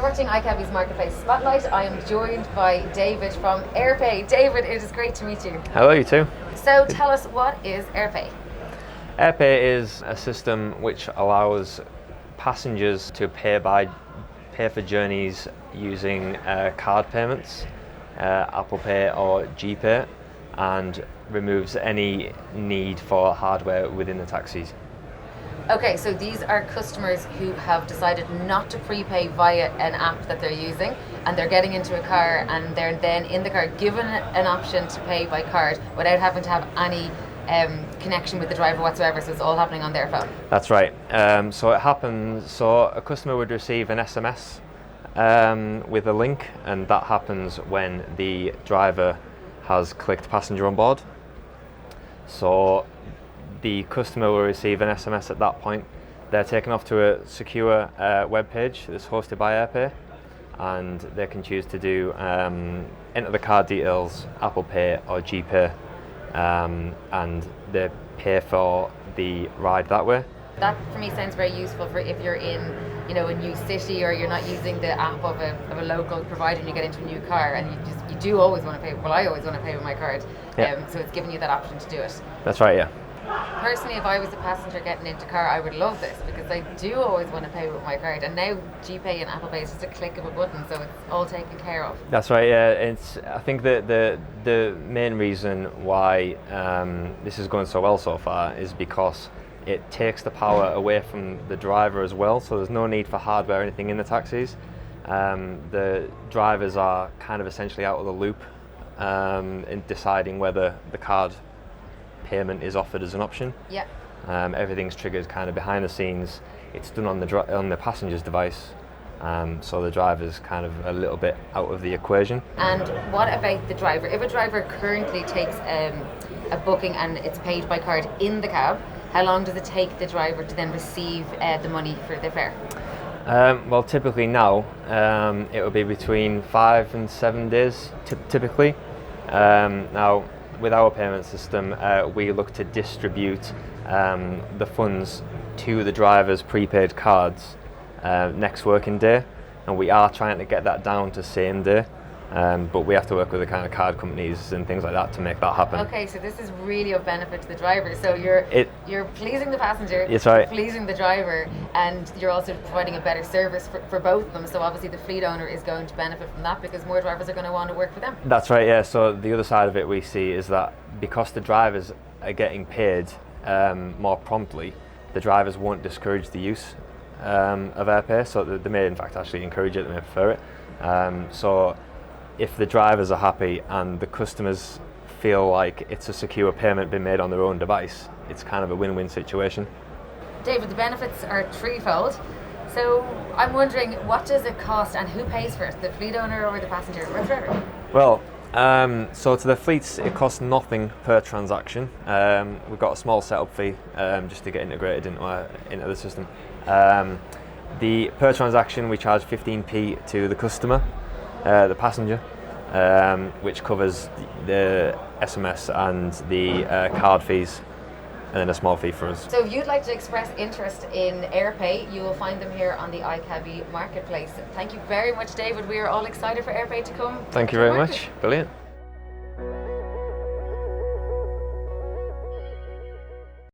watching iCabbi's Marketplace Spotlight. I am joined by David from Airpay. David, it is great to meet you. Hello, you too. So tell us, what is Airpay? Airpay is a system which allows passengers to pay for journeys using card payments, Apple Pay or GPay, and removes any need for hardware within the taxis. Okay, so these are customers who have decided not to prepay via an app that they're using, and they're getting into a car and they're then in the car given an option to pay by card without having to have any connection with the driver whatsoever, so it's all happening on their phone. That's right. So a customer would receive an SMS with a link, and that happens when the driver has clicked passenger on board. So the customer will receive an SMS at that point. They're taken off to a secure web page that's hosted by Airpay, and they can choose to do enter the card details, Apple Pay or GPay, and they pay for the ride that way. That for me sounds very useful for if you're in, a new city, or you're not using the app of a local provider and you get into a new car, and you do always want to pay. Well, I always want to pay with my card. Yeah. So it's giving you that option to do it. That's right, yeah. Personally, if I was a passenger getting into a car, I would love this, because I do always want to pay with my card, and now GPay and Apple Pay is just a click of a button, so it's all taken care of. That's right, yeah. I think that the main reason why this is going so well so far is because it takes the power away from the driver as well, so there's no need for hardware or anything in the taxis. The drivers are kind of essentially out of the loop in deciding whether the card payment is offered as an option. Yeah. Everything's triggered kind of behind the scenes. It's done on the passenger's device, so the driver's kind of a little bit out of the equation. And what about the driver? If a driver currently takes a booking and it's paid by card in the cab, how long does it take the driver to then receive the money for the fare? Well, typically now it will be between 5 and 7 days, typically. Now, with our payment system, we look to distribute the funds to the driver's prepaid cards next working day, and we are trying to get that down to same day, but we have to work with the kind of card companies and things like that to make that happen. Okay, so this is really of benefit to the driver. So you're pleasing the passenger, it's right, pleasing the driver, and you're also providing a better service for both of them. So obviously the fleet owner is going to benefit from that, because more drivers are going to want to work for them. That's right, yeah. So the other side of it we see is that because the drivers are getting paid more promptly, the drivers won't discourage the use of Airpay. So they may in fact actually encourage it, they may prefer it. So if the drivers are happy and the customers feel like it's a secure payment being made on their own device, it's kind of a win-win situation. David, the benefits are threefold. So I'm wondering, what does it cost and who pays for it, the fleet owner or the passenger or the driver? Well, so to the fleets, it costs nothing per transaction. We've got a small setup fee just to get integrated into the system. The per transaction, we charge 15p to the customer, the passenger, which covers the SMS and the card fees, and then a small fee for us. So if you'd like to express interest in Airpay, you will find them here on the iCabbi Marketplace. Thank you very much, David. We are all excited for Airpay to come. Thank you very much. Brilliant.